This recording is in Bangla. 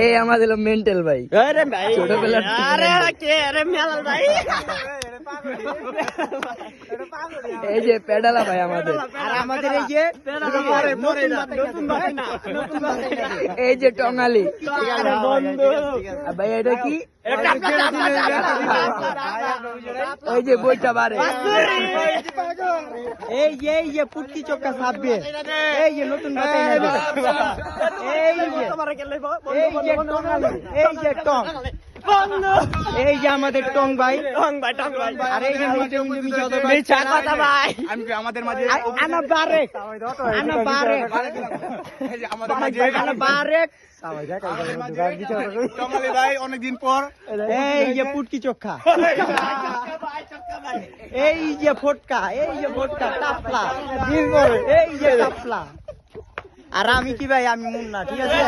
এই আমাদের মেন্টাল ভাই ছোটবেলা এই যে পেডালা ভাই আমাদের এই যে টঙ্গালি ভাই এটা কি ওই যে বইটা বারে এই যে পুটকি চক্কা ছাপবে এই যে নতুন এই যে আমাদের টং ভাই আর এই যে আমাদের মাঝে ভাই অনেকদিন পর এই যে পুটকি চোখা এই যে ফটকা টাপলা এই যে টাপলা আর আমি কি ভাই আমি মুন্না ঠিক আছে